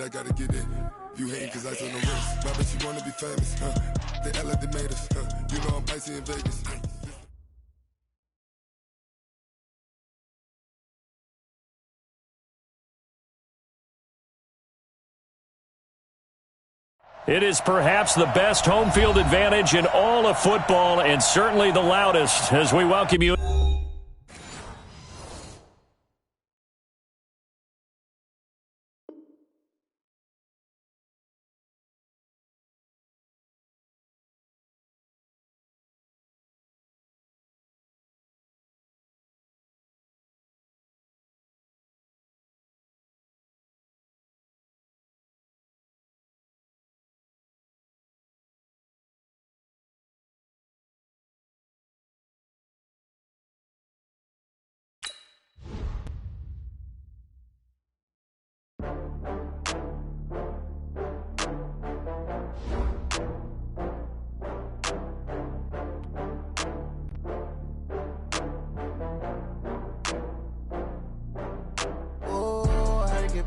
I gotta get it. You hating cause I on the wrist. My bitch, you wanna be famous, They act like they made us, You know I'm icy in Vegas. It is perhaps the best home field advantage in all of football, and certainly the loudest, as we welcome you.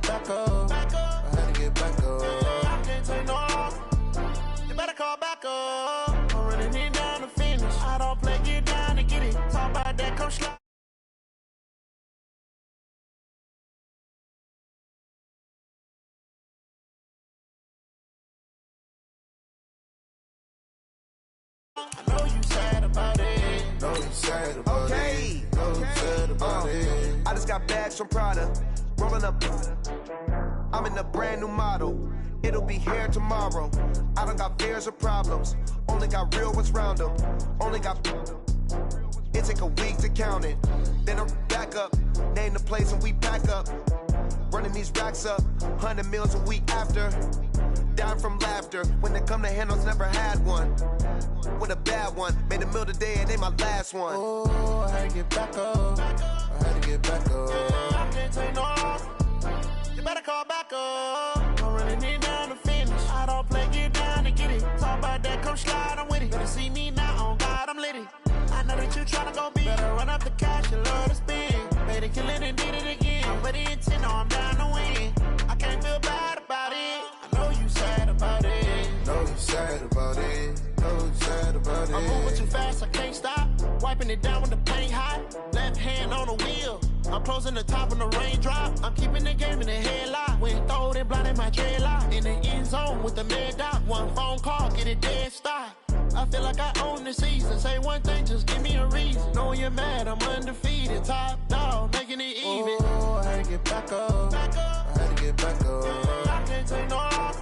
Back up. I had to get back up. I can't take no loss. You better call back up. I'm running it down to finish. I don't play, get down to get it. Talk about that, come slide. I know you sad about it. Know you sad about it. Know you sad about it. I just got bags from Prada. Rolling up, I'm in a brand new model. It'll be here tomorrow. I don't got fears or problems. Only got real ones round them. Only got. It take a week to count it. Then I'm back up. Name the place and we pack up. Running these racks up. 100 meals a week after. Down from laughter. When they come to handles, never had one. With a bad one. Made a meal today and they my last one. Oh, I had to get back up. I had to get back up. I can't take no loss. You better call back up. I'm running it down to finish. I don't play, get down to get it. Talk about that, come slide, I'm with it. Better see me now, on God, I'm litty. I know that you tryna go big. Better run up the cash, you love to spend. Better kill it and did it again. I'm ready and 10, no, I'm down to win. I can't feel bad about it. I know you sad about it. Know you sad about it. Know you sad about it. I'm moving too fast, I can't stop. Wiping it down when the paint hot. Left hand on the wheel. I'm closing the top when the raindrop. I'm keeping the game in the headlock. When throwed and blinded my dreadlock. In the end zone with the mad dot. One phone call, get it dead stop. I feel like I own the season. Say one thing, just give me a reason. Knowing you're mad, I'm undefeated. Top dog, making it even. Oh, I had to get back up. I had to get back up. I can't take no loss.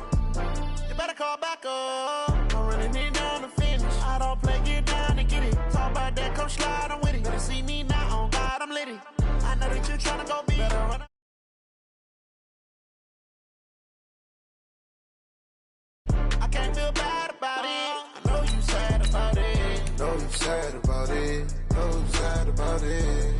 You better call back up. I'm running it down to finish. I don't play, get down to get it. Talk about that, come slide, I'm with it. Better see me now, on God, I'm litty. I know that you're tryna go big. Better run. I can't feel bad about it. I know you sad about it. Know you sad about it. Know you sad about it.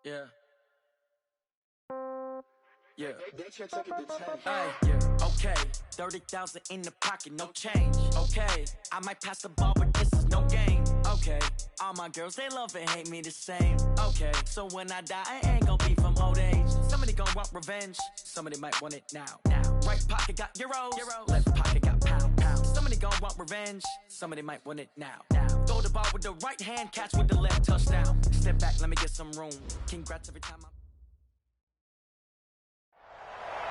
Yeah. Yeah. Hey, yeah. Okay. 30,000 in the pocket, no change. Okay. I might pass the ball, but this is no game. Okay. All my girls, they love and hate me the same. Okay. So when I die, I ain't gonna be from old age. Somebody gonna want revenge. Somebody might want it now. Right pocket got euros. Left pocket got pound. Somebody gonna want revenge. Somebody might want it now. Throw the ball with the right hand, catch with the left, touchdown. Step back, let me get some room. Congrats every time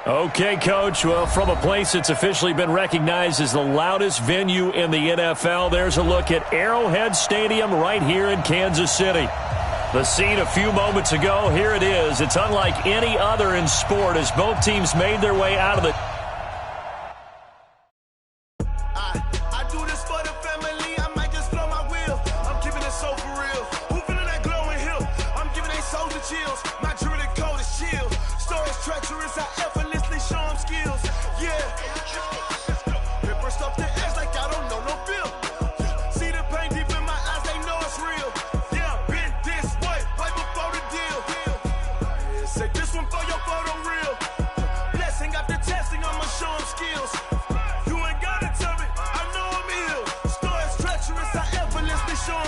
Okay, Coach. Well, from a place that's officially been recognized as the loudest venue in the NFL, there's a look at Arrowhead Stadium right here in Kansas City. The scene a few moments ago, here it is. It's unlike any other in sport as both teams made their way out of the... I do this for the family, I might just blow my wheel. I'm keeping it so for real. Who feeling that glowing hill? I'm giving they souls the chills. My jewelry code is chill. Stories treacherous, I effortlessly show them skills. Yeah. Ripper stuff the edge like I don't know no feel. See the pain deep in my eyes, they know it's real. Yeah.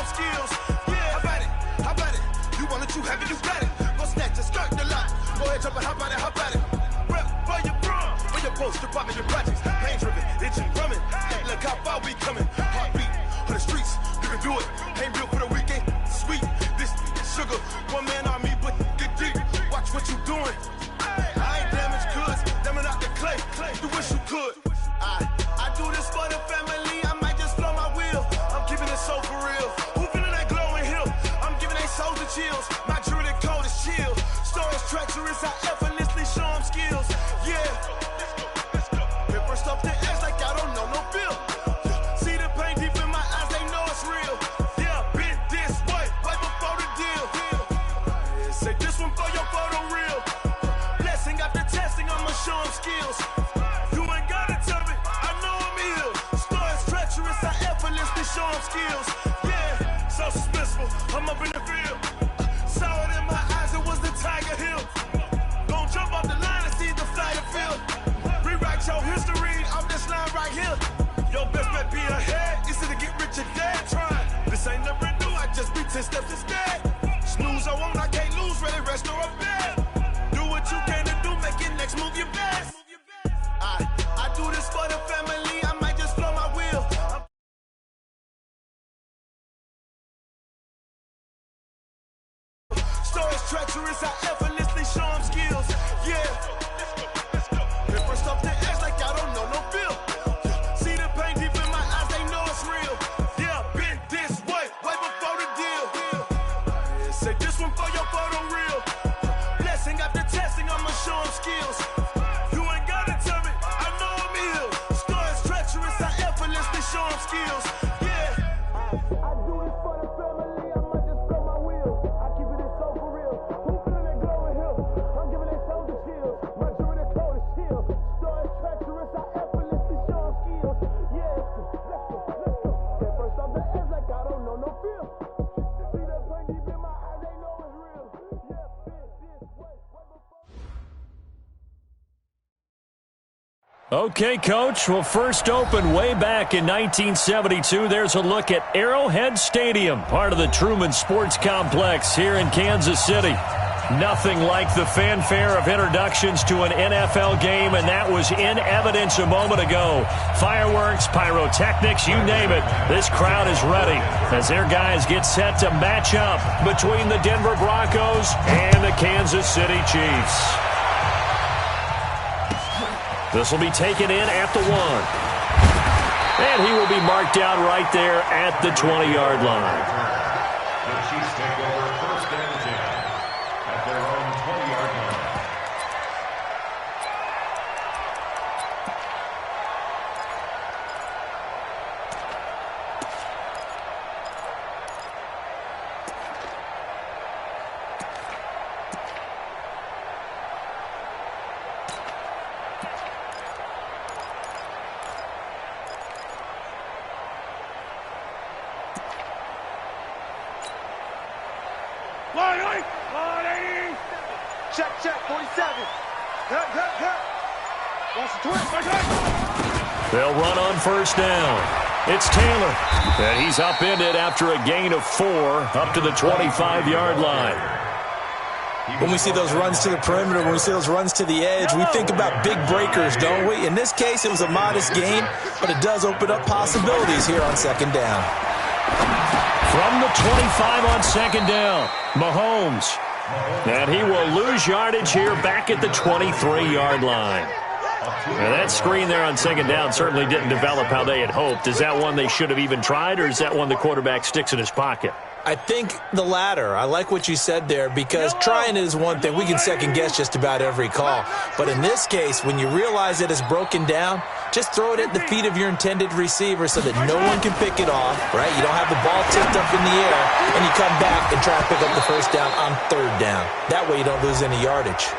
Sean skills. Yeah, how about it? You want it, you have it, you got it. Go snatch a skirt the lot. Go ahead, jump it, how about it? Rep where you from? Where your post, department, your projects. Pain driven, itching, drumming. Hey, look how far we coming. Heartbeat on the streets, you can do it. Ain't built for the weekend. Sweet, this sugar. One man army, but get deep. Watch what you doing. I ain't damaged goods, damn out the clay. You wish you could. I do this for the family. I might just blow my wheel. I'm keeping it so for real. Who feeling that glowing hill? I'm giving they souls the chills. My jewelry cold is chill. Stories treacherous, I effortlessly show them skills. Yeah. Hit first off the edge like I don't know no feel. See the pain deep in my eyes, they know it's real. Yeah, been this way, right before the deal. Say this one for your photo reel. Blessing after testing, I'ma show them skills. You ain't gotta tell me, I know I'm ill. Stories treacherous, I effortlessly show them skills. Yeah, so suspenseful, I'm up in the field. Saw it in my eyes, it was the Tiger Hill. Gon' jump off the line and see the flight of field. Rewrite your history off this line right here. Your best bet be ahead, easy to get rich or dead trying. This ain't never new, I just be 10 steps instead. Snooze I won't, I can't lose, ready, rest or a bed. Do what you can to do, make your next move your best. I do this for the family, I might just blow my wheel. Stories treacherous, I effortlessly show them skills. Yeah. Hit first off the edge like I don't know no feel. See the pain deep in my eyes, they know it's real. Yeah, been this way, right before the deal. Say this one for your photo reel. Blessing after testing, I'ma show them skills. You ain't gotta tell me, I know I'm ill. Stories treacherous, I effortlessly show them skills. Yeah. I do this for the family, I might just blow my wheel. I keep it so for real. Who feeling that glowing hill? I'm giving they souls the chills. My jewelry cold is chill. Stories treacherous, I effortlessly show them skills. Yeah, let's go. Hit first off the edge like I don't know no feel. See that pain deep in my eyes, they know it's real. Yeah, been this way, right before. Okay, Coach. Well, first opened way back in 1972. There's a look at Arrowhead Stadium, part of the Truman Sports Complex here in Kansas City. Nothing like the fanfare of introductions to an NFL game, and that was in evidence a moment ago. Fireworks, pyrotechnics, you name it. This crowd is ready as their guys get set to match up between the Denver Broncos and the Kansas City Chiefs. This will be taken in at the 1. And he will be marked out right there at the 20-yard line. The Chiefs take over first and 10 at their own 20-yard line. Check, 47. Watch the twist. They'll run on first down. It's Taylor. And he's upended after a gain of 4 up to the 25-yard line. When we see those runs to the perimeter, when we see those runs to the edge, we think about big breakers, don't we? In this case, it was a modest gain, but it does open up possibilities here on second down. From the 25 on second down, Mahomes. And he will lose yardage here back at the 23-yard line. Now that screen there on second down certainly didn't develop how they had hoped. Is that one they should have even tried, or is that one the quarterback sticks in his pocket? I think the latter. I like what you said there, because trying it is one thing. We can second-guess just about every call. But in this case, when you realize it is broken down, just throw it at the feet of your intended receiver so that no one can pick it off, right? You don't have the ball tipped up in the air, and you come back and try to pick up the first down on third down. That way you don't lose any yardage.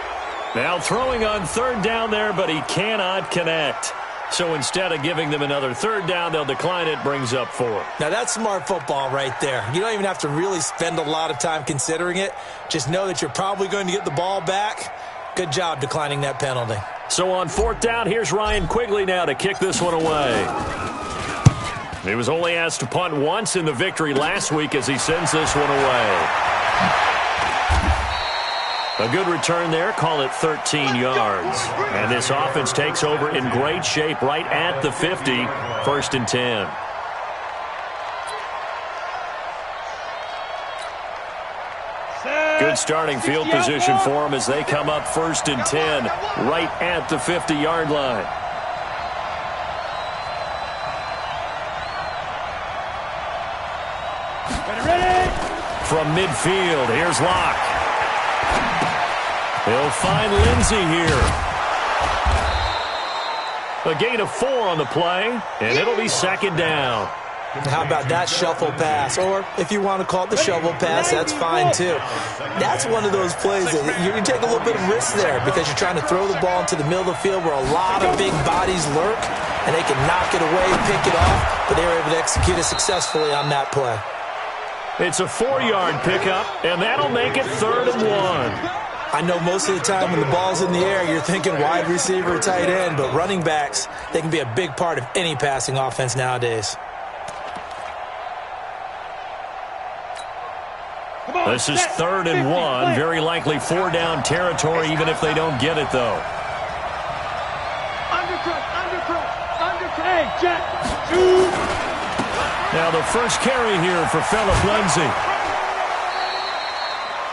Now throwing on third down there, but he cannot connect. So instead of giving them another third down, they'll decline it, brings up 4. Now that's smart football right there. You don't even have to really spend a lot of time considering it. Just know that you're probably going to get the ball back. Good job declining that penalty. So on fourth down, here's Ryan Quigley now to kick this one away. He was only asked to punt once in the victory last week as he sends this one away. A good return there. Call it 13 yards. And this offense takes over in great shape right at the 50. 1st and 10. Good starting field position for them as they come up 1st and 10 right at the 50-yard line. From midfield, here's Locke. He'll find Lindsey here. A gain of 4 on the play, and it'll be 2nd down. How about that shuffle pass? Or if you want to call it the shovel pass, that's fine too. That's one of those plays that you take a little bit of risk there because you're trying to throw the ball into the middle of the field where a lot of big bodies lurk, and they can knock it away, pick it off, but they were able to execute it successfully on that play. It's a 4-yard pickup, and that'll make it 3rd and 1. I know most of the time when the ball's in the air, you're thinking wide receiver, tight end, but running backs, they can be a big part of any passing offense nowadays. This is 3rd and 1. Very likely 4-down territory, even if they don't get it, though. Now the first carry here for Phillip Lindsay.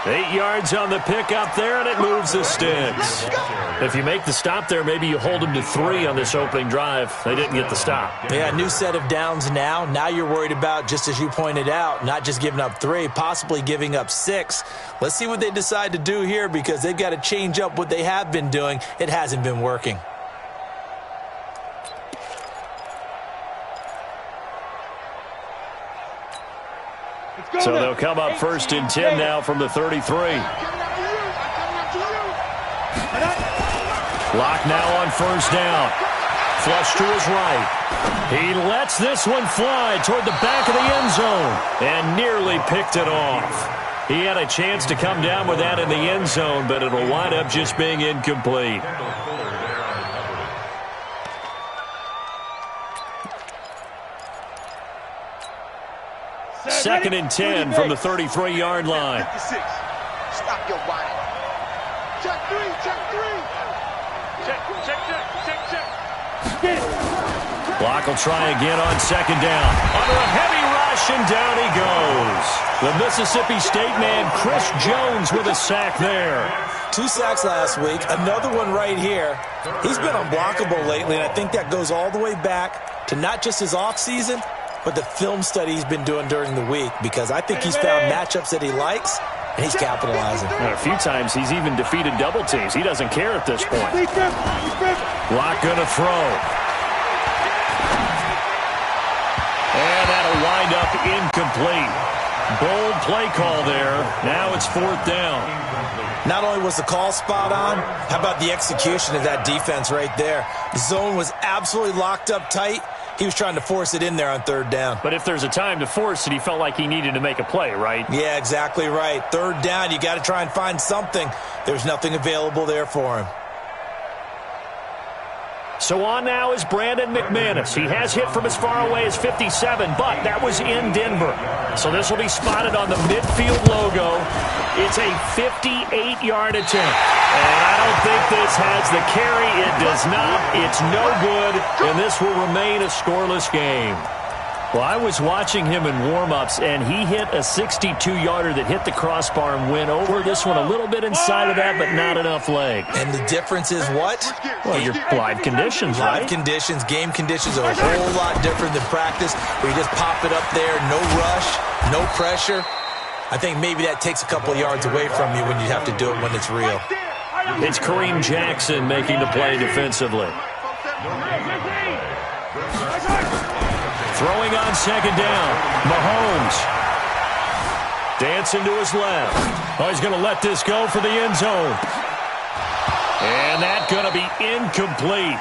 8 yards on the pickup there, and it moves the sticks. If you make the stop there, maybe you hold them to 3 on this opening drive. They didn't get the stop. Yeah, new set of downs now. Now you're worried about, just as you pointed out, not just giving up 3, possibly giving up 6. Let's see what they decide to do here because they've got to change up what they have been doing. It hasn't been working. So they'll come up 1st and 10 now from the 33. Locke now on 1st down. Flush to his right. He lets this one fly toward the back of the end zone and nearly picked it off. He had a chance to come down with that in the end zone, but it'll wind up just being incomplete. Second and 10 from the 33-yard line. Stop your whining. Check 3, check 3. Check. Locke will try again on 2nd down. Under a heavy rush, and down he goes. The Mississippi State man, Chris Jones, with a sack there. 2 sacks last week, another one right here. He's been unblockable lately, and I think that goes all the way back to not just his offseason, but the film study he's been doing during the week, because I think he's found matchups that he likes, and he's capitalizing. And a few times he's even defeated double teams. He doesn't care at this point. Locke going to throw. And that'll wind up incomplete. Bold play call there. Now it's 4th down. Not only was the call spot on, how about the execution of that defense right there? The zone was absolutely locked up tight. He was trying to force it in there on 3rd down. But if there's a time to force it, he felt like he needed to make a play, right? Yeah, exactly right. 3rd down, you got to try and find something. There's nothing available there for him. So on now is Brandon McManus. He has hit from as far away as 57, but that was in Denver. So this will be spotted on the midfield logo. It's a 58-yard attempt. And I don't think this has the carry. It does not. It's no good, and this will remain a scoreless game. Well, I was watching him in warm-ups, and he hit a 62-yarder that hit the crossbar and went over. This one a little bit inside of that, but not enough leg. And the difference is what? Well, your live conditions, right? Live conditions, game conditions are a whole lot different than practice, where you just pop it up there, no rush, no pressure. I think maybe that takes a couple yards away from you when you have to do it when it's real. It's Kareem Jackson making the play defensively. Throwing on 2nd down. Mahomes. Dancing to his left. Oh, he's going to let this go for the end zone. And that's going to be incomplete.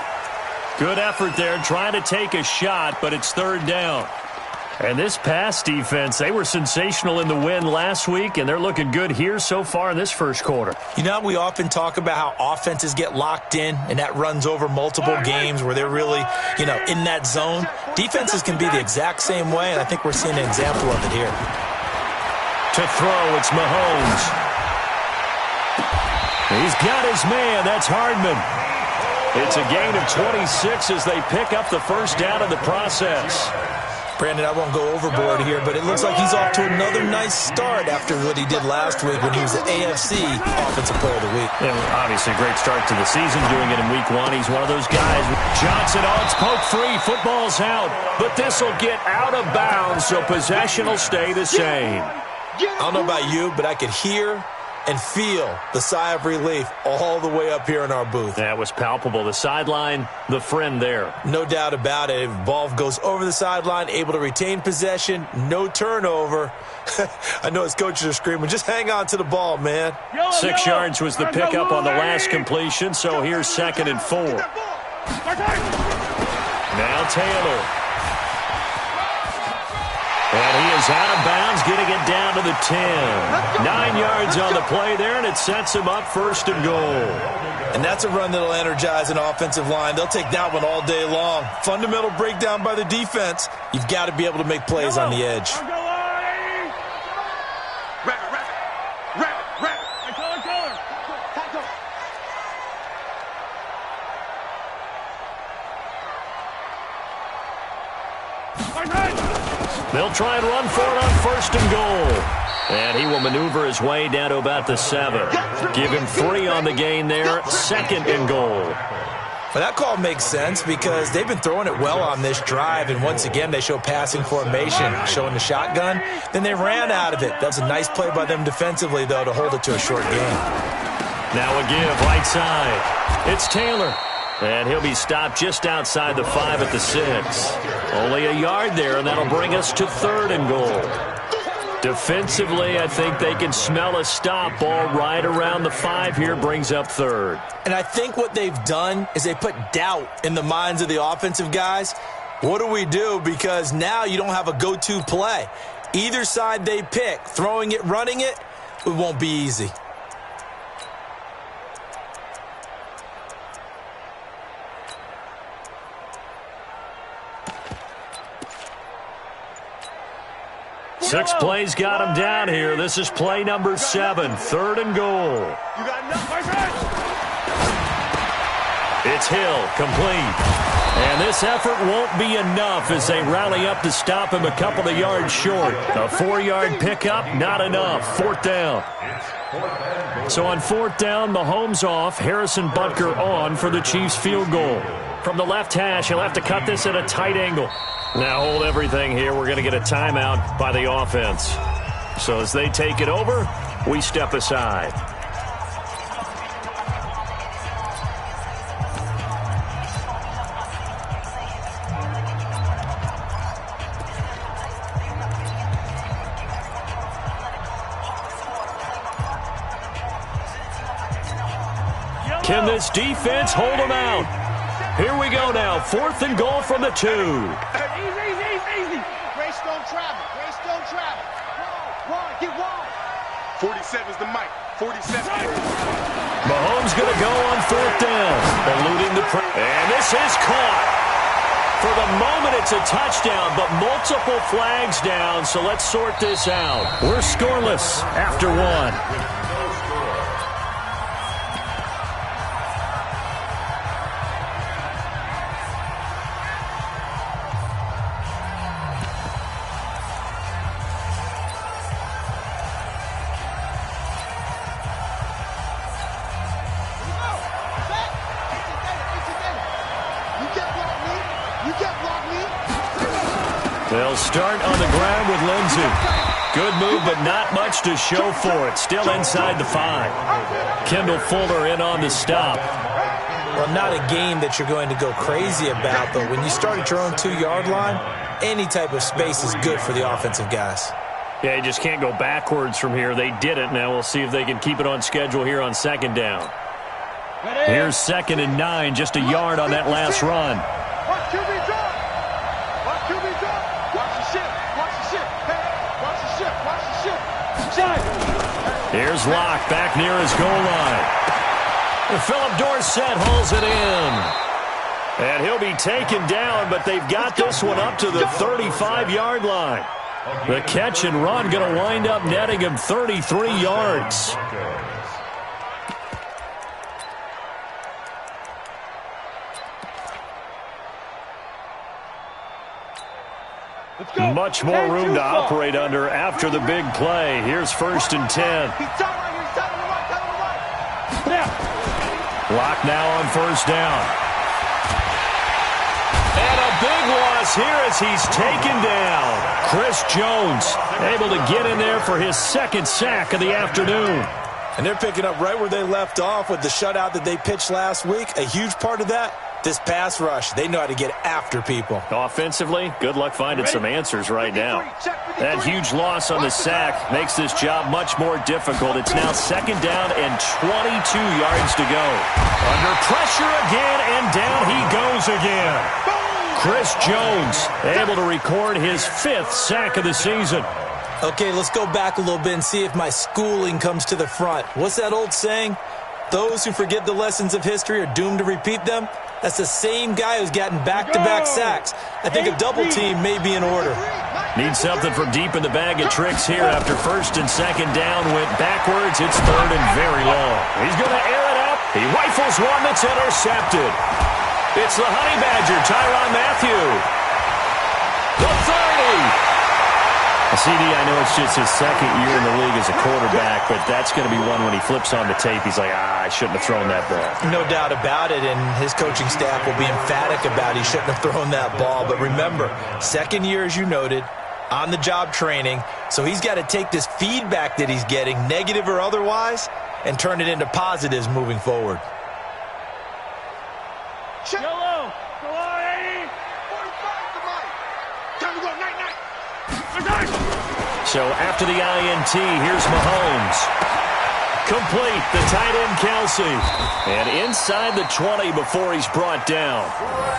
Good effort there trying to take a shot, but it's 3rd down. And this pass defense, they were sensational in the win last week, and they're looking good here so far in this first quarter. You know, we often talk about how offenses get locked in, and that runs over multiple games where they're really, in that zone. Defenses can be the exact same way, and I think we're seeing an example of it here. To throw, it's Mahomes. He's got his man. That's Hardman. It's a gain of 26 as they pick up the first down in the process. Brandon, I won't go overboard here, but it looks like he's off to another nice start after what he did last week when he was the AFC Offensive Player of the Week. Yeah, obviously, a great start to the season doing it in Week 1. He's one of those guys. Johnson, it's poke free. Football's out, but this will get out of bounds, so possession will stay the same. I don't know about you, but I could hear and feel the sigh of relief all the way up here in our booth. That was palpable. The sideline, the friend there. No doubt about it. Ball goes over the sideline, able to retain possession, no turnover. I know his coaches are screaming, just hang on to the ball, man. 6 yards was the pickup on the last completion, so here's 2nd and 4. Now Taylor. And he is out of bounds, getting it down to the 10. 9 yards on the play there, and it sets him up 1st and goal. And that's a run that'll energize an offensive line. They'll take that one all day long. Fundamental breakdown by the defense. You've got to be able to make plays on the edge. They'll try and run for it on 1st and goal. And he will maneuver his way down to about the 7. Give him 3 on the gain there. 2nd and goal. Well, that call makes sense because they've been throwing it well on this drive, and once again they show passing formation, showing the shotgun. Then they ran out of it. That was a nice play by them defensively, though, to hold it to a short gain. Now a give, right side. It's Taylor. And he'll be stopped just outside the 5 at the 6. Only a yard there, and that'll bring us to 3rd and goal. Defensively, I think they can smell a stop. Ball right around the 5 here, brings up 3rd. And I think what they've done is they put doubt in the minds of the offensive guys. What do we do? Because now you don't have a go-to play. Either side they pick, throwing it, running it, it won't be easy. Six plays got him down here. This is play number 7, 3rd and goal. It's Hill, complete. And this effort won't be enough as they rally up to stop him a couple of yards short. A 4-yard pickup, not enough. 4th down. So on 4th down, Mahomes off, Harrison Butker on for the Chiefs field goal. From the left hash, he'll have to cut this at a tight angle. Now hold everything here. We're going to get a timeout by the offense. So as they take it over, we step aside. Can this defense hold them out? Here we go now. 4th and goal from the 2. Easy. Grace don't travel. Wide, get wide. 47's the mic. 47. Mahomes going to go on 4th down. Eluding the pressure. And this is caught. For the moment, it's a touchdown, but multiple flags down, so let's sort this out. We're scoreless after 1. They'll start on the ground with Lindsey. Good move, but not much to show for it. Still inside the 5. Kendall Fuller in on the stop. Well, not a game that you're going to go crazy about, but when you start at your own 2-yard line, any type of space is good for the offensive guys. Yeah, you just can't go backwards from here. They did it. Now we'll see if they can keep it on schedule here on 2nd down. Here's 2nd and 9, just a yard on that last run. Here's Locke back near his goal line. And Philip Dorsett hauls it in. And he'll be taken down, but they've got this one up to the 35-yard line. The catch and run going to wind up netting him 33 yards. Much more room to operate under after the big play. Here's 1st and 10. Locke now on 1st down. And a big loss here as he's taken down. Chris Jones able to get in there for his 2nd sack of the afternoon. And they're picking up right where they left off with the shutout that they pitched last week. A huge part of that, this pass rush. They know how to get after people. Offensively, good luck finding some answers right now. That huge loss on the sack makes this job much more difficult. It's now 2nd down and 22 yards to go. Under pressure again, and down he goes again. Chris Jones able to record his 5th sack of the season. Okay, let's go back a little bit and see if my schooling comes to the front. What's that old saying? Those who forget the lessons of history are doomed to repeat them. That's the same guy who's gotten back-to-back sacks. I think a double team may be in order. Need something from deep in the bag of tricks here after 1st and 2nd down. Went backwards. It's 3rd and very long. He's going to air it up. He rifles one that's intercepted. It's the Honey Badger, Tyrann Mathieu. The 30. CD, I know it's just his 2nd year in the league as a quarterback, but that's going to be one when he flips on the tape. He's like, I shouldn't have thrown that ball. No doubt about it, and his coaching staff will be emphatic about he shouldn't have thrown that ball. But remember, 2nd year, as you noted, on-the-job training, so he's got to take this feedback that he's getting, negative or otherwise, and turn it into positives moving forward. Yellow. Go on, 80. 45 to Mike. Time to go. Night. So after the INT, here's Mahomes. Complete, the tight end Kelsey. And inside the 20 before he's brought down.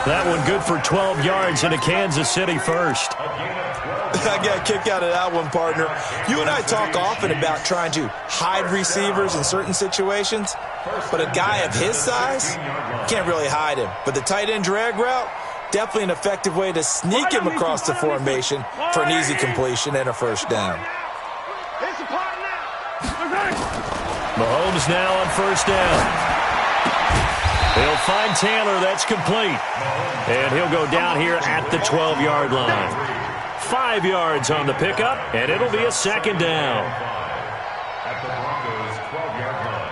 That one good for 12 yards into Kansas City 1st. I got a kick out of that one, partner. You and I talk often about trying to hide receivers in certain situations, but a guy of his size can't really hide him. But the tight end drag route, definitely an effective way to sneak him across the formation for an easy completion and a 1st down. Mahomes now on 1st down. He'll find Taylor. That's complete. And he'll go down here at the 12-yard line. 5 yards on the pickup, and it'll be a 2nd down. At the Broncos' 12-yard line.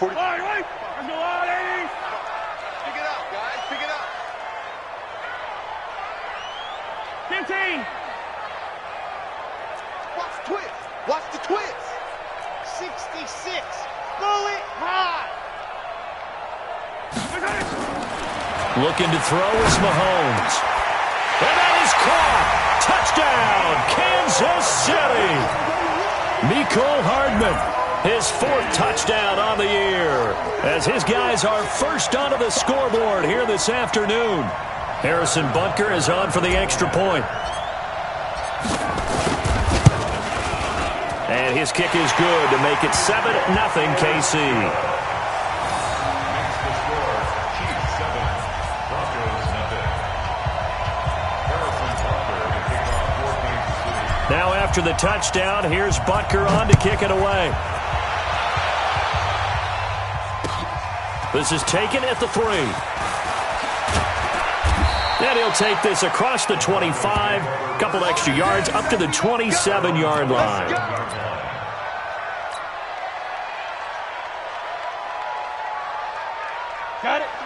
Wait. There's no out, 80. Pick it up, guys. Pick it up. 15. Watch the twist. Watch the twist. 66. Throw it high. Looking to throw is Mahomes. And that is caught. Touchdown, Kansas City. Mecole Hardman, his 4th touchdown on the year, as his guys are first onto the scoreboard here this afternoon. Harrison Butker is on for the extra point. And his kick is good to make it 7-0 KC. Now after the touchdown, here's Butker on to kick it away. This is taken at the 3. And he'll take this across the 25, couple extra yards up to the 27-yard line.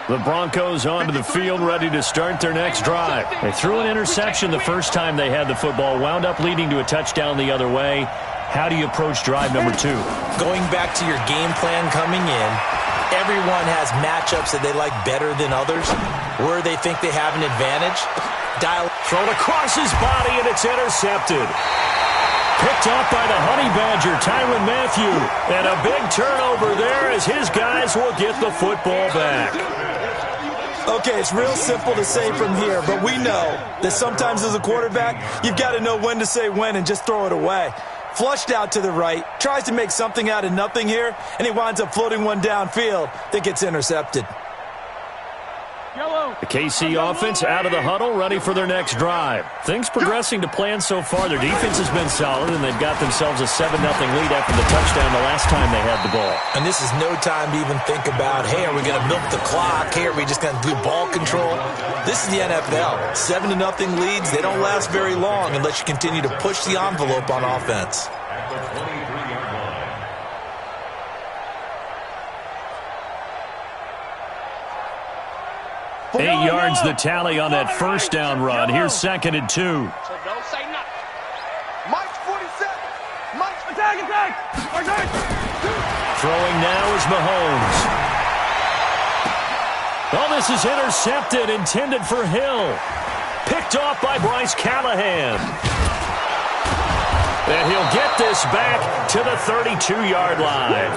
The Broncos onto the field, ready to start their next drive. They threw an interception the first time they had the football, wound up leading to a touchdown the other way. How do you approach drive number 2? Going back to your game plan coming in, everyone has matchups that they like better than others, where they think they have an advantage. Thrown across his body, and it's intercepted. Picked up by the Honey Badger, Tyrann Mathieu. And a big turnover there as his guys will get the football back. Okay, it's real simple to say from here, but we know that sometimes as a quarterback, you've got to know when to say when and just throw it away. Flushed out to the right, tries to make something out of nothing here, and he winds up floating one downfield that gets intercepted. The KC offense out of the huddle, ready for their next drive. Things progressing to plan so far. Their defense has been solid, and they've got themselves a 7-0 lead after the touchdown the last time they had the ball. And this is no time to even think about, hey, are we going to milk the clock? Hey, are we just going to do ball control? This is the NFL. 7-0 leads, they don't last very long unless you continue to push the envelope on offense. At the 23-yard line. 8 yards the tally on that first down run. Here's 2nd and 2. So don't say nothing. Mike's 47. Mike's attack. Throwing now is Mahomes. Oh, this is intercepted, intended for Hill. Picked off by Bryce Callahan. And he'll get this back to the 32-yard line.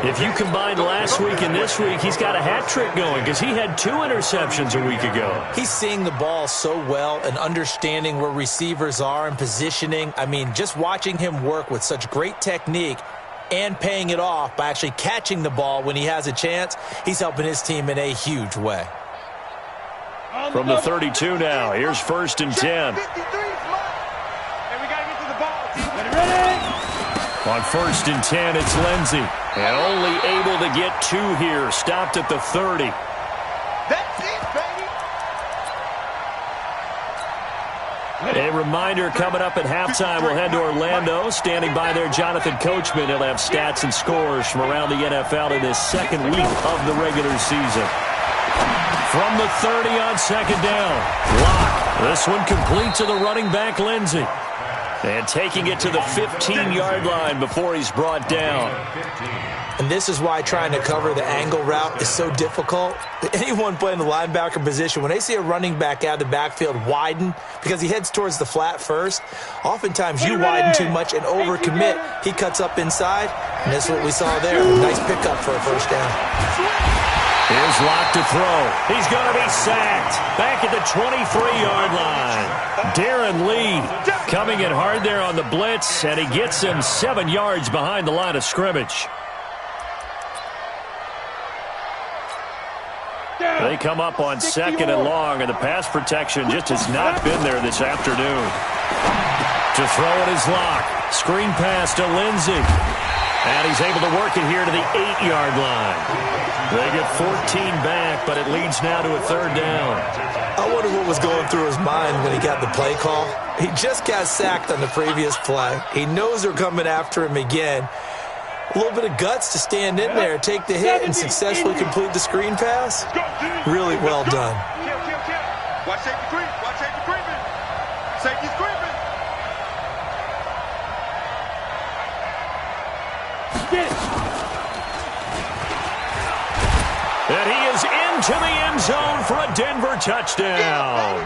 If you combine last week and this week, he's got a hat trick going because he had 2 interceptions a week ago. He's seeing the ball so well and understanding where receivers are and positioning. I mean, just watching him work with such great technique and paying it off by actually catching the ball when he has a chance, he's helping his team in a huge way. From the 32 now, here's 1st and 10. On 1st and 10, it's Lindsey. And only able to get 2 here. Stopped at the 30. That's it, baby. A reminder coming up at halftime. We'll head to Orlando. Standing by there, Jonathan Coachman. He'll have stats and scores from around the NFL in this 2nd week of the regular season. From the 30 on 2nd down. Lock. This one complete to the running back, Lindsey. And taking it to the 15-yard line before he's brought down. And this is why trying to cover the angle route is so difficult. Anyone playing the linebacker position, when they see a running back out of the backfield widen, because he heads towards the flat first, oftentimes you widen too much and overcommit. He cuts up inside, and that's what we saw there. A nice pickup for a first down. Here's Lock to throw. He's going to be sacked. Back at the 23-yard line. Darren Lee coming in hard there on the blitz, and he gets him 7 yards behind the line of scrimmage. They come up on 2nd and long, and the pass protection just has not been there this afternoon. To throw it is Lock. Screen pass to Lindsey. And he's able to work it here to the 8-yard line. They get 14 back, but it leads now to a 3rd down. I wonder what was going through his mind when he got the play call. He just got sacked on the previous play. He knows they're coming after him again. A little bit of guts to stand in there, take the hit, and successfully complete the screen pass. Really well done. Watch safety creep. Watch safety creeping. Safety's creeping. And he is into the end zone for a Denver touchdown.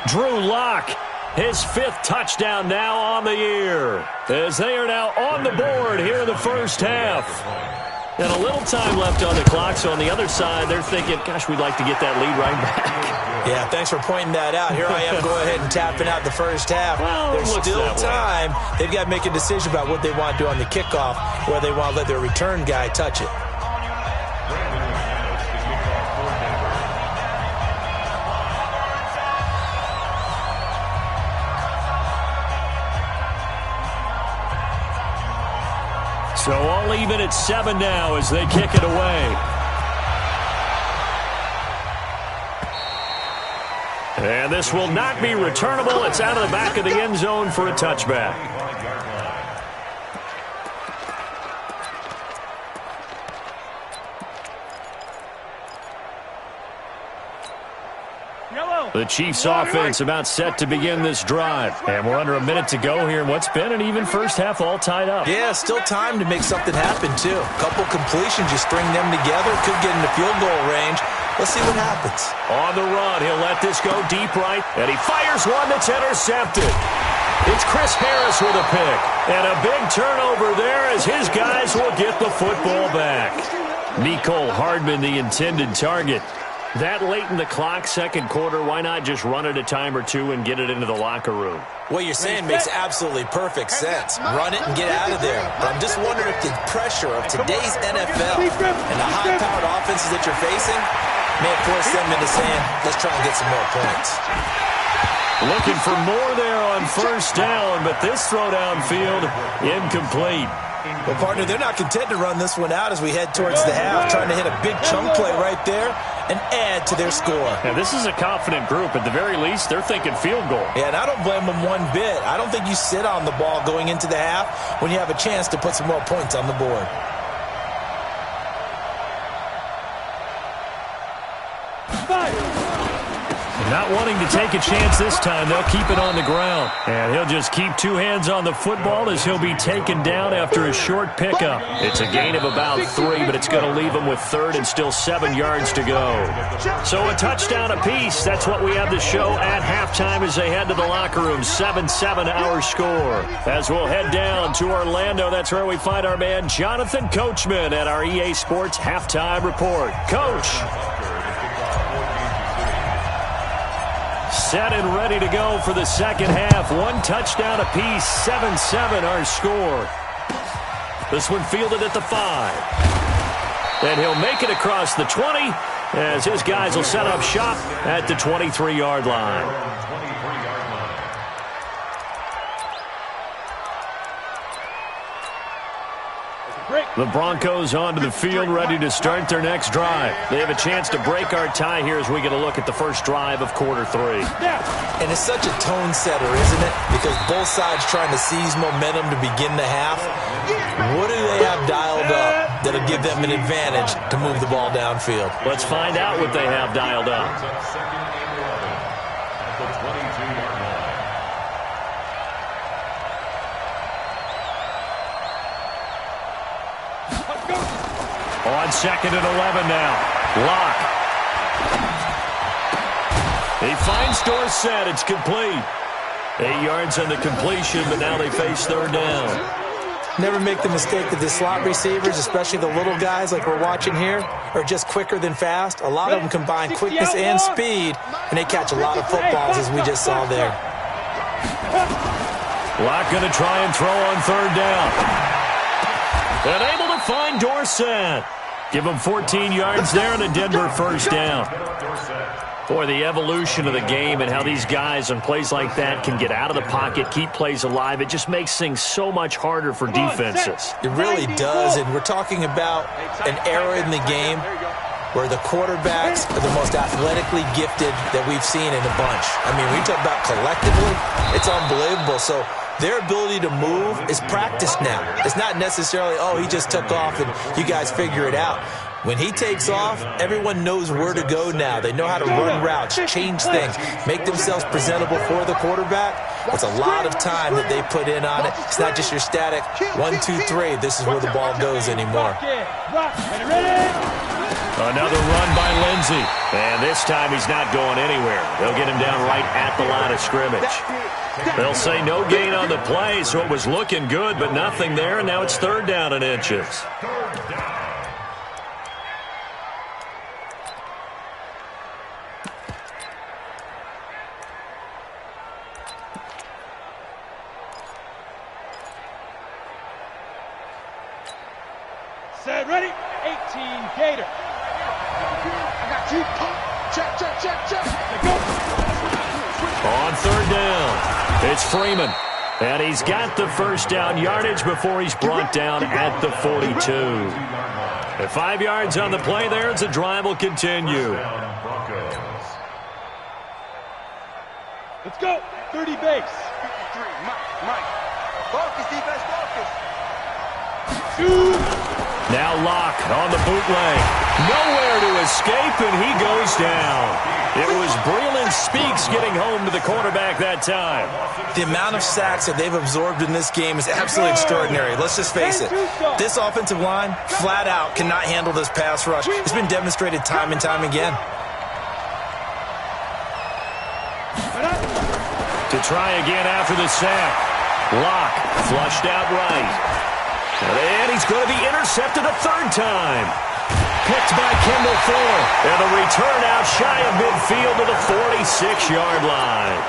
Drew Lock, his 5th touchdown now on the year, as they are now on the board here in the first half. And a little time left on the clock, so on the other side, they're thinking, gosh, we'd like to get that lead right back. Yeah, thanks for pointing that out. Here I am going ahead and tapping out the first half. Well, there's still time. They've got to make a decision about what they want to do on the kickoff, whether they want to let their return guy touch it. So all even at 7 now as they kick it away. And this will not be returnable. It's out of the back of the end zone for a touchback. The Chiefs offense about set to begin this drive. And we're under a minute to go here in what's been an even first half, all tied up. Yeah, still time to make something happen, too. A couple completions, you string them together, could get into field goal range. Let's see what happens. On the run, he'll let this go deep right, and he fires one that's intercepted. It's Chris Harris with a pick. And a big turnover there as his guys will get the football back. Mecole Hardman, the intended target. That late in the clock, second quarter, why not just run it a time or two and get it into the locker room? What you're saying makes absolutely perfect sense. Run it and get out of there. But I'm just wondering if the pressure of today's NFL and the high-powered offenses that you're facing may have forced them into saying, let's try and get some more points. Looking for more there on first down, but this throw downfield, incomplete. Well, partner, they're not content to run this one out as we head towards the half, trying to hit a big chunk play right there and add to their score. Yeah, this is a confident group. At the very least, they're thinking field goal. Yeah, and I don't blame them one bit. I don't think you sit on the ball going into the half when you have a chance to put some more points on the board. Not wanting to take a chance this time, they'll keep it on the ground. And he'll just keep two hands on the football as he'll be taken down after a short pickup. It's a gain of about 3, but it's going to leave him with third and still 7 yards to go. So a touchdown apiece. That's what we have the show at halftime as they head to the locker room. 7-7 our score. As we'll head down to Orlando, that's where we find our man Jonathan Coachman at our EA Sports Halftime Report. Coach. Set and ready to go for the second half. 1 touchdown apiece, 7-7 our score. This one fielded at the 5. And he'll make it across the 20 as his guys will set up shop at the 23-yard line. The Broncos onto the field, ready to start their next drive. They have a chance to break our tie here as we get a look at the first drive of quarter 3. And it's such a tone setter, isn't it? Because both sides trying to seize momentum to begin the half. What do they have dialed up that'll give them an advantage to move the ball downfield? Let's find out what they have dialed up. On 2nd and 11 now. Lock. He finds Dorsett. It's complete. 8 yards on the completion, but now they face third down. Never make the mistake that the slot receivers, especially the little guys like we're watching here, are just quicker than fast. A lot of them combine quickness and speed, and they catch a lot of footballs, as we just saw there. Lock going to try and throw on third down. And able to find Dorsett. Give him 14 yards there and a Denver first down. Boy, the evolution of the game and how these guys on plays like that can get out of the pocket, keep plays alive, it just makes things so much harder for defenses. It really does, and we're talking about an era in the game where the quarterbacks are the most athletically gifted that we've seen in a bunch. I mean, we talk about collectively, it's unbelievable. So their ability to move is practiced now. It's not necessarily, oh, he just took off and you guys figure it out. When he takes off, everyone knows where to go now. They know how to run routes, change things, make themselves presentable for the quarterback. It's a lot of time that they put in on it. It's not just your static 1, 2, 3. This is where the ball goes anymore. Another run by Lindsey. And this time he's not going anywhere. They'll get him down right at the line of scrimmage. They'll say no gain on the play, so it was looking good, but nothing there, and now it's third down and inches. Set, ready, 18, Gator. I got you. Check, check, check, check. Go. On third down, it's Freeman. And he's got the first down yardage before he's brought down at the 42. At 5 yards on the play there, as the drive will continue. Let's go. 30 base. 53, Mike. Focus, defense, focus. Now Locke on the bootleg. Nowhere to escape, and he goes down. It was Breland Speaks getting home to the quarterback that time. The amount of sacks that they've absorbed in this game is absolutely extraordinary. Let's just face it. This offensive line, flat out, cannot handle this pass rush. It's been demonstrated time and time again. To try again after the sack. Locke flushed out right. And he's going to be intercepted a third time. picked by Kendall Fuller. And the return out shy of midfield to the 46-yard line.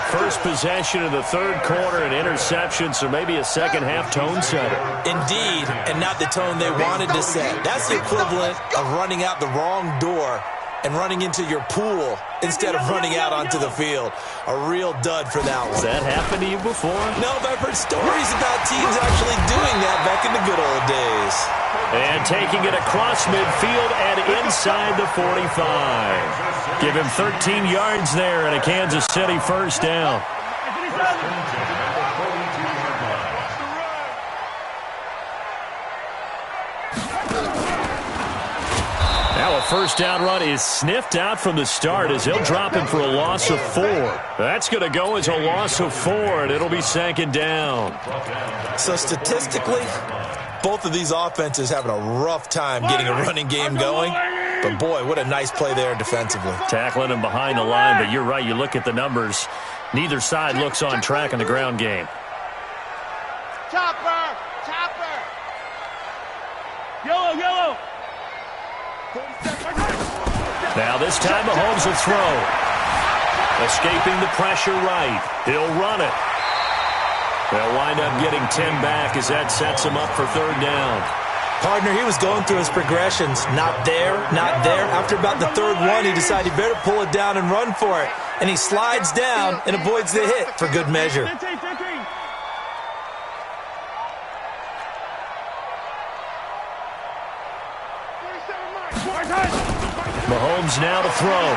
First possession of the third quarter, an interception, so maybe a second-half tone setter. Indeed, and not the tone they wanted to set. That's the equivalent of running out the wrong door and running into your pool instead of running out onto the field. A real dud for that one. Has that happened to you before? No, but I've heard stories about teams actually doing that back in the good old days. And taking it across midfield and inside the 45. Give him 13 yards there and a Kansas City first down. Now a first down run is sniffed out from the start as he'll drop him for a loss of 4. That's going to go as a loss of 4, and it'll be second down. So statistically, both of these offenses having a rough time getting a running game going. But, boy, what a nice play there defensively. Tackling him behind the line, but you're right. You look at the numbers. Neither side looks on track in the ground game. Chopper! Chopper! Yellow, yellow! Now this time Mahomes will throw. Escaping the pressure right. He'll run it. They'll wind up getting 10 back as that sets him up for third down. Partner, he was going through his progressions. Not there, not there. After about the third one, he decided he better pull it down and run for it. And he slides down and avoids the hit for good measure. Mahomes now to throw.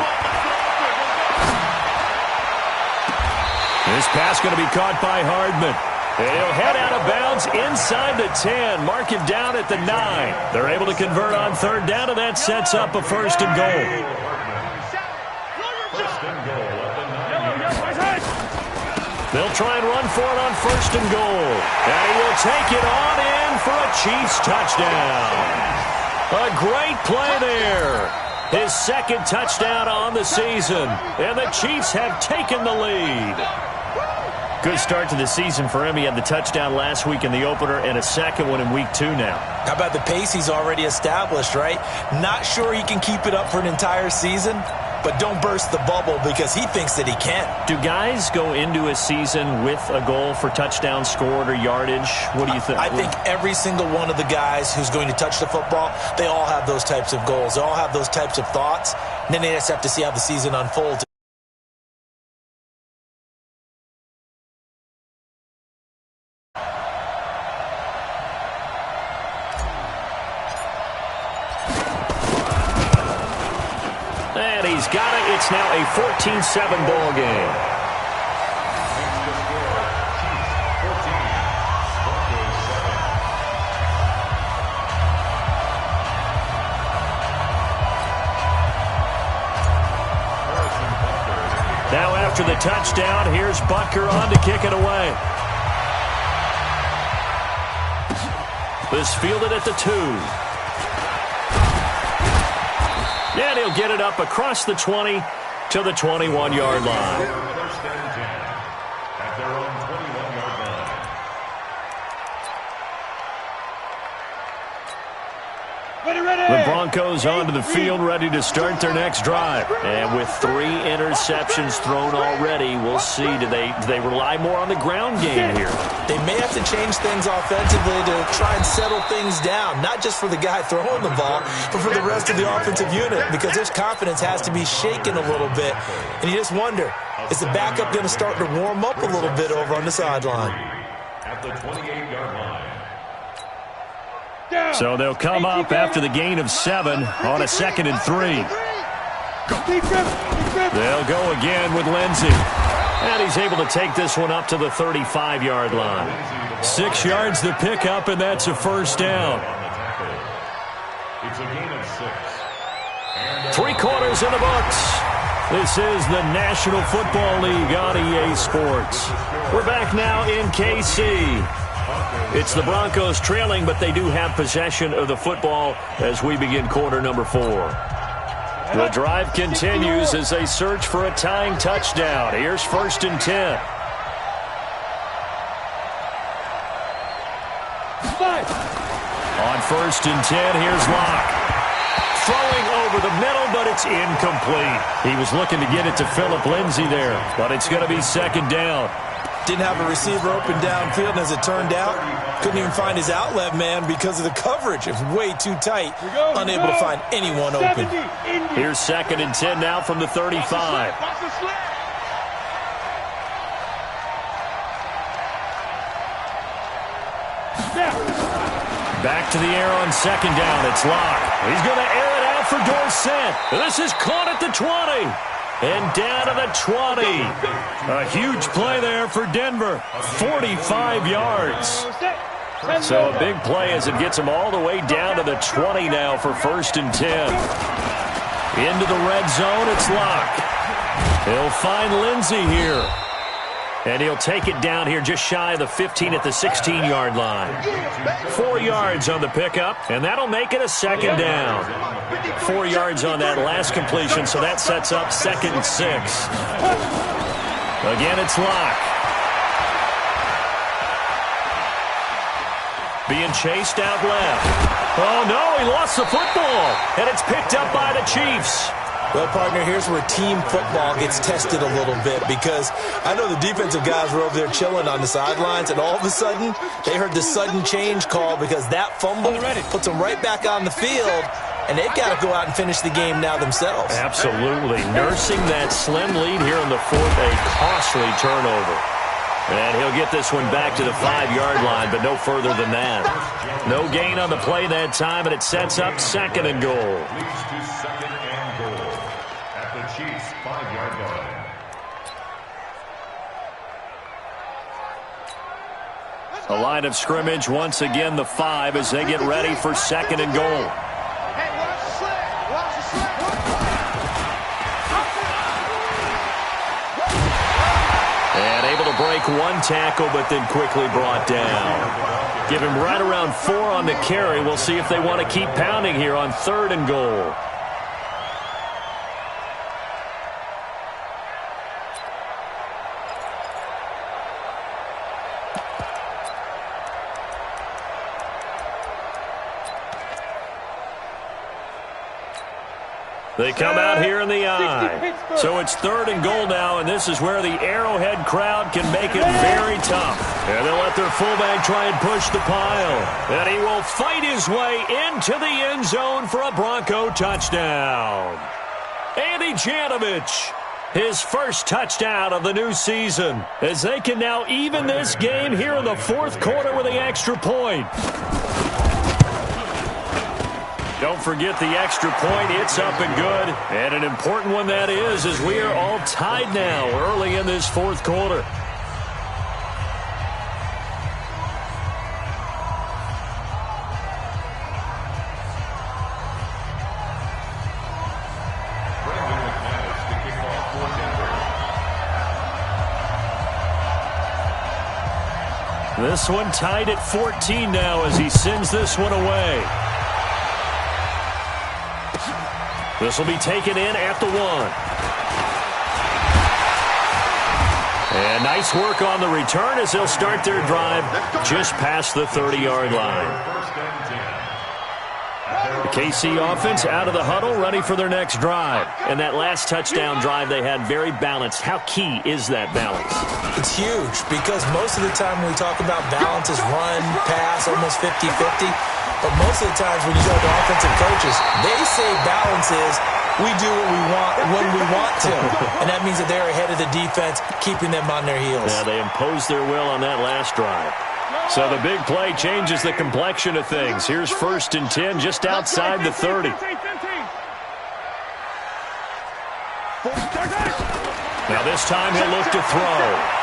This pass going to be caught by Hardman. He'll head out of bounds inside the 10. Mark him down at the 9. They're able to convert on third down, and that sets up a first and goal. They'll try and run for it on first and goal. And he will take it on in for a Chiefs touchdown. A great play there. His second touchdown on the season. And the Chiefs have taken the lead. Good start to the season for him. He had the touchdown last week in the opener and a second one in week 2 now. How about the pace he's already established, right? Not sure he can keep it up for an entire season, but don't burst the bubble because he thinks that he can. Do guys go into a season with a goal for touchdown scored or yardage? What do you think? I think every single one of the guys who's going to touch the football, they all have those types of goals. They all have those types of thoughts. And then they just have to see how the season unfolds. And he's got it. It's now a 14-7 ball game. Now after the touchdown, here's Butker on to kick it away. This fielded at the 2. And he'll get it up across the 20 to the 21-yard line. First and 10 at their own 21-yard line. The Broncos onto the field, ready to start their next drive. And with 3 interceptions thrown already, we'll see. Do they rely more on the ground game here? They may have to change things offensively to try and settle things down, not just for the guy throwing the ball, but for the rest of the offensive unit, because his confidence has to be shaken a little bit. And you just wonder, is the backup going to start to warm up a little bit over on the sideline? At the 28-yard line. So they'll come up after the gain of 7 on a 2nd and 3. They'll go again with Lindsey. And he's able to take this one up to the 35-yard line. 6 yards to pick up, and that's a first down. It's a gain of 6. 3 quarters in the books. This is the National Football League on EA Sports. We're back now in KC. It's the Broncos trailing, but they do have possession of the football as we begin quarter number 4. The drive continues as they search for a tying touchdown. Here's 1st and 10. On first and 10. Here's Locke. Throwing over the middle, but it's incomplete. He was looking to get it to Phillip Lindsay there, but it's going to be second down. Didn't have a receiver open downfield, and as it turned out, couldn't even find his outlet man because of the coverage. It was way too tight, unable to find anyone open. Here's second and 10 now from the 35. Back to the air on second down. It's Locke. He's going to air it out for Dorsett. This is caught at the 20. And down to the 20. A huge play there for Denver. 45 yards. So a big play as it gets him all the way down to the 20 now for first and 10. Into the red zone, it's Locke. He'll find Lindsay here. And he'll take it down here just shy of the 15 at the 16-yard line. 4 yards on the pickup, and that'll make it a second down. 4 yards on that last completion, so that sets up second and 6. Again, it's Locke. Being chased out left. Oh, no, he lost the football, and it's picked up by the Chiefs. Well, partner, here's where team football gets tested a little bit, because I know the defensive guys were over there chilling on the sidelines, and all of a sudden, they heard the sudden change call because that fumble puts them right back on the field, and they've got to go out and finish the game now themselves. Absolutely. Nursing that slim lead here in the fourth, a costly turnover. And he'll get this one back to the 5-yard line, but no further than that. No gain on the play that time, and it sets up second and goal. Chiefs 5-yard line. A line of scrimmage once again, the 5 as they get ready for second and goal. Hey, watch the slip. Watch the slip. And able to break one tackle, but then quickly brought down. Give him right around 4 on the carry. We'll see if they want to keep pounding here on third and goal. They come out here in the eye. So it's third and goal now, and this is where the Arrowhead crowd can make it very tough. And they'll let their fullback try and push the pile. And he will fight his way into the end zone for a Bronco touchdown. Andy Janovich, his first touchdown of the new season, as they can now even this game here in the fourth quarter with the extra point. Don't forget the extra point. It's up and good. And an important one that is, as we are all tied now early in this fourth quarter. This one tied at 14 now as he sends this one away. This will be taken in at the 1. And nice work on the return as they'll start their drive just past the 30-yard line. The KC offense out of the huddle, ready for their next drive. And that last touchdown drive they had very balanced. How key is that balance? It's huge because most of the time when we talk about balance is run, pass, almost 50-50. But most of the times when you talk to offensive coaches, they say balance is we do what we want when we want to. And that means that they're ahead of the defense, keeping them on their heels. Yeah, they imposed their will on that last drive. So the big play changes the complexion of things. Here's first and 10 just outside the 30. Now this time he'll look to throw.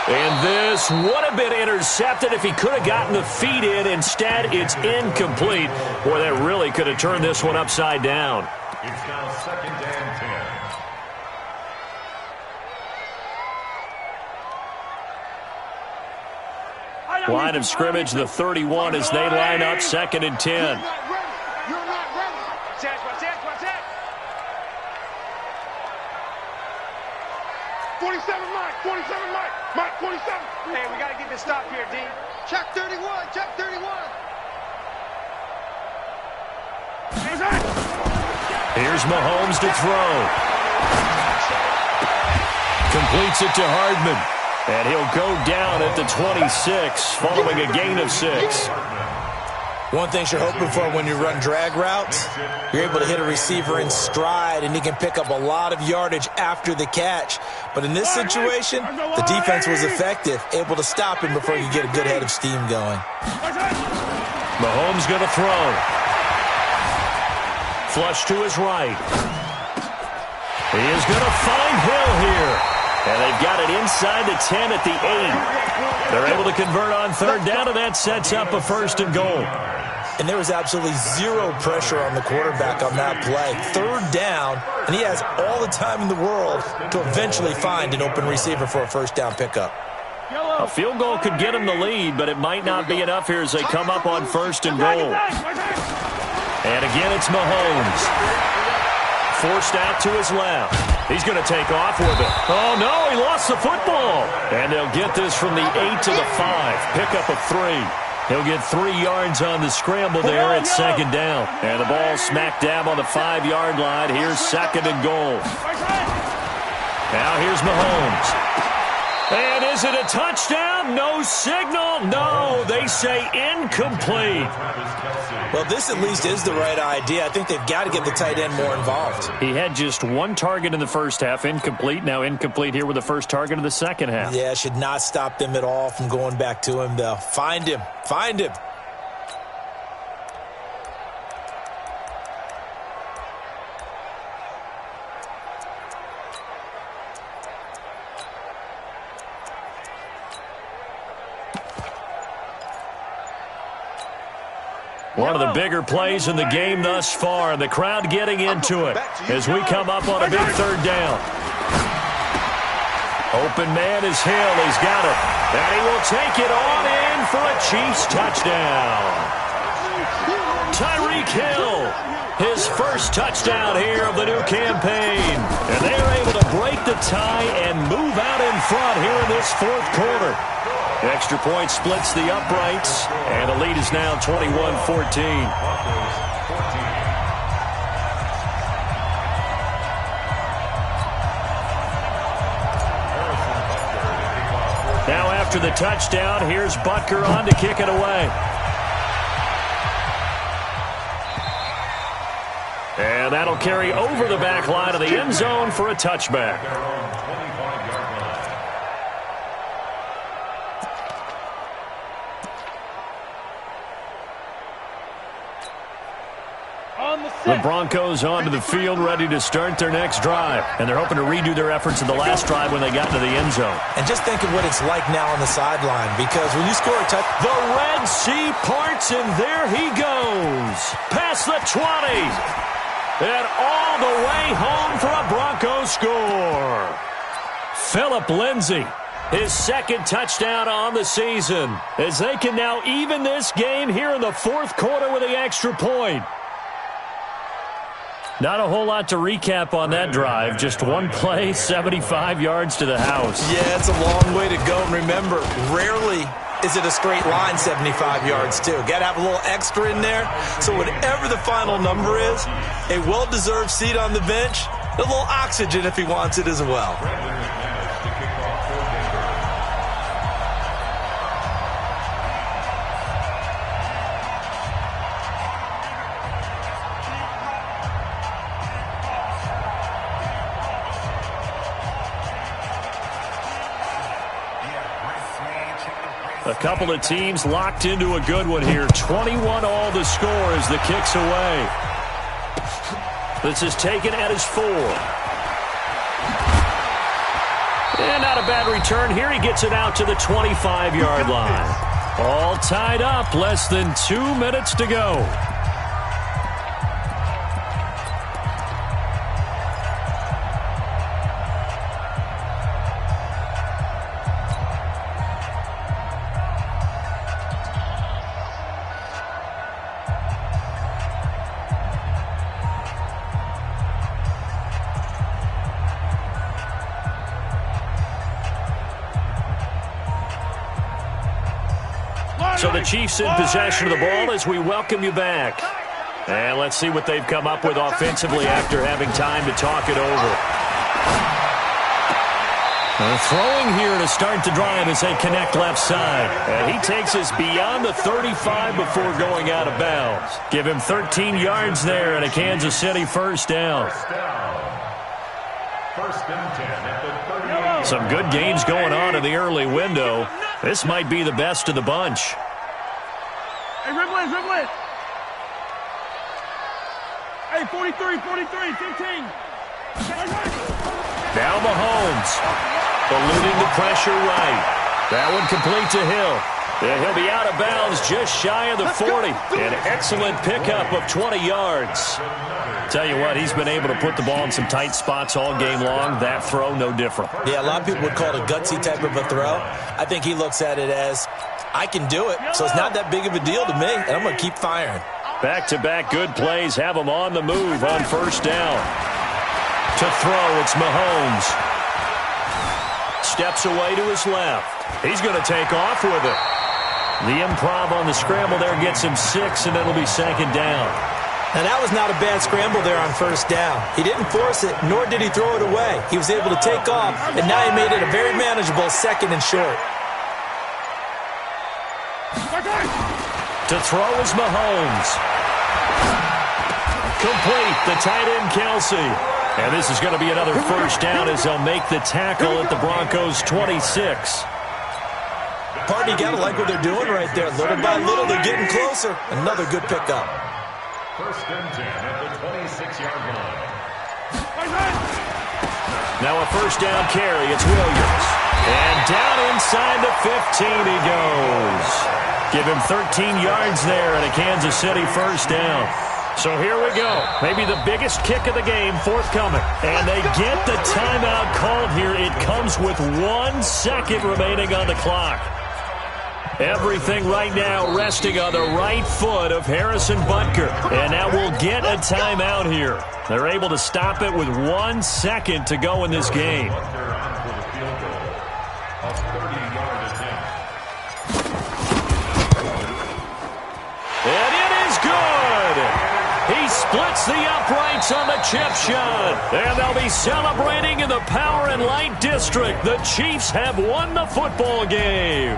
And this would have been intercepted if he could have gotten the feet in. Instead, it's incomplete. Boy, that really could have turned this one upside down. It's now second and 10. Line of scrimmage, the 31 as they line up second and 10. You're not ready. Watch that. 47, Mike. 47, Mike. Mike, 47. Hey, we got to get this stop here, D. Check 31, check 31. Here's Mahomes to throw. Completes it to Hardman. And he'll go down at the 26 following a gain of 6. One thing you're hoping for when you run drag routes, you're able to hit a receiver in stride, and he can pick up a lot of yardage after the catch. But in this situation, the defense was effective, able to stop him before you get a good head of steam going. Mahomes going to throw. Flush to his right. He is going to find Hill here. And they've got it inside the 10 at the 8. They're able to convert on third down, and that sets up a 1st and goal. And there was absolutely zero pressure on the quarterback on that play. Third down, and he has all the time in the world to eventually find an open receiver for a 1st down pickup. A field goal could get him the lead, but it might not be enough here as they come up on 1st and goal. And again, it's Mahomes. Forced out to his left. He's going to take off with it. Oh, no, he lost the football. And they'll get this from the 8 to the 5. Pickup of 3. He'll get 3 yards on the scramble there at 2nd down. And the ball smack dab on the 5-yard line. Here's 2nd and goal. Now here's Mahomes. And is it a touchdown? No signal. No, they say incomplete. Well, this at least is the right idea. I think they've got to get the tight end more involved. He had just 1 target in the first half, incomplete. Now incomplete here with the first target of the second half. Yeah, should not stop them at all from going back to him, though. Find him. Find him. One of the bigger plays in the game thus far. The crowd getting into it as we come up on a big 3rd down. Open man is Hill. He's got it. And he will take it on in for a Chiefs touchdown. Tyreek Hill, his first touchdown here of the new campaign. And they're able to break the tie and move out in front here in this 4th quarter. Extra point splits the uprights, and the lead is now 21-14. Now after the touchdown, here's Butker on to kick it away. And that'll carry over the back line of the end zone for a touchback. The Broncos onto the field, ready to start their next drive. And they're hoping to redo their efforts in the last drive when they got into the end zone. And just think of what it's like now on the sideline, because when you score a touchdown, the Red Sea parts, and there he goes. Past the 20. And all the way home for a Broncos score. Phillip Lindsay, his 2nd touchdown on the season, as they can now even this game here in the 4th quarter with the extra point. Not a whole lot to recap on that drive. Just 1 play, 75 yards to the house. Yeah, it's a long way to go. And remember, rarely is it a straight line 75 yards, too. Got to have a little extra in there. So whatever the final number is, a well-deserved seat on the bench, a little oxygen if he wants it as well. A couple of teams locked into a good one here. 21 all the score as the kick's away. This is taken at his 4. And not a bad return here. He gets it out to the 25-yard line. All tied up. Less than 2 minutes to go. So the Chiefs in possession of the ball as we welcome you back. And let's see what they've come up with offensively after having time to talk it over. Throwing here to start the drive as they connect left side. And he takes us beyond the 35 before going out of bounds. Give him 13 yards there and a Kansas City first down. First and 10 at the 38. Some good games going on in the early window. This might be the best of the bunch. Hey, dribble it. Hey, 43, 15. Now Mahomes. Eluding the pressure right. That one complete to Hill. And he'll be out of bounds just shy of the 40. An excellent pickup of 20 yards. Tell you what, he's been able to put the ball in some tight spots all game long. That throw, no different. Yeah, a lot of people would call it a gutsy type of a throw. I think he looks at it as, I can do it, so it's not that big of a deal to me, and I'm going to keep firing. Back-to-back good plays have him on the move on first down. To throw, it's Mahomes. Steps away to his left. He's going to take off with it. The improv on the scramble there gets him 6, and it'll be second down. Now, that was not a bad scramble there on first down. He didn't force it, nor did he throw it away. He was able to take off, and now he made it a very manageable second and short. To throw is Mahomes. Complete. The tight end, Kelsey. And this is going to be another first down as they'll make the tackle at the Broncos' 26. Partner, you got to like what they're doing right there. Little by little, they're getting closer. Another good pickup. First and 10 at the 26-yard line. Now a first down carry. It's Williams. And down inside the 15 he goes. Give him 13 yards there and a Kansas City first down. So here we go. Maybe the biggest kick of the game forthcoming. And they get the timeout called here. It comes with 1 second remaining on the clock. Everything right now resting on the right foot of Harrison Butker. And now we'll get a timeout here. They're able to stop it with 1 second to go in this game. And it is good. He splits the uprights on the chip shot. And they'll be celebrating in the Power and Light District. The Chiefs have won the football game.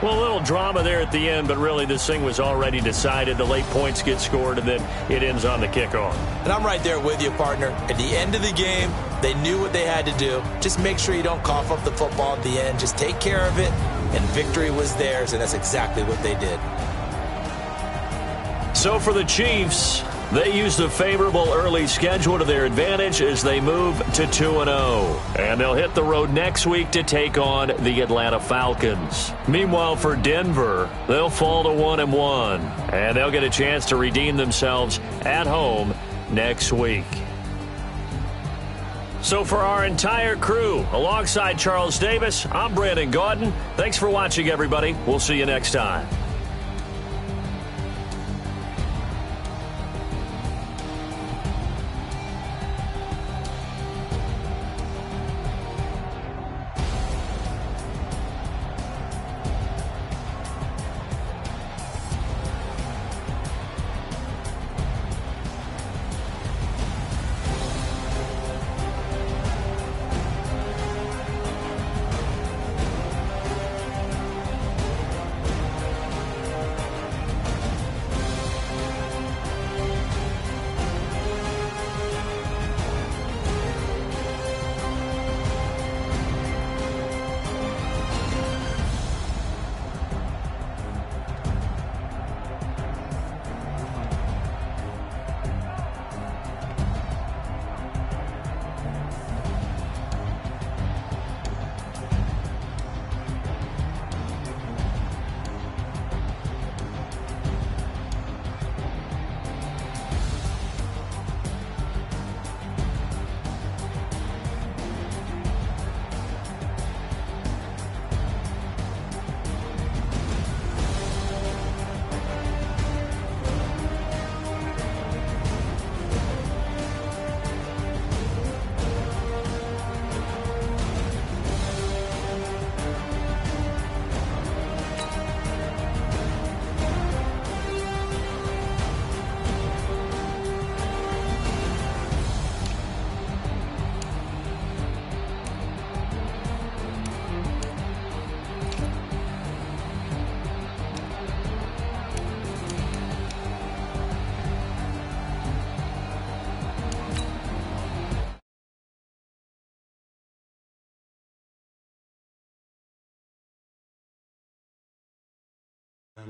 Well, a little drama there at the end, but really this thing was already decided. The late points get scored, and then it ends on the kickoff. And I'm right there with you, partner. At the end of the game, they knew what they had to do. Just make sure you don't cough up the football at the end. Just take care of it, and victory was theirs, and that's exactly what they did. So for the Chiefs, they used a favorable early schedule to their advantage as they move to 2-0. And they'll hit the road next week to take on the Atlanta Falcons. Meanwhile, for Denver, they'll fall to 1-1. And they'll get a chance to redeem themselves at home next week. So for our entire crew, alongside Charles Davis, I'm Brandon Gaudin. Thanks for watching, everybody. We'll see you next time.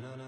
na na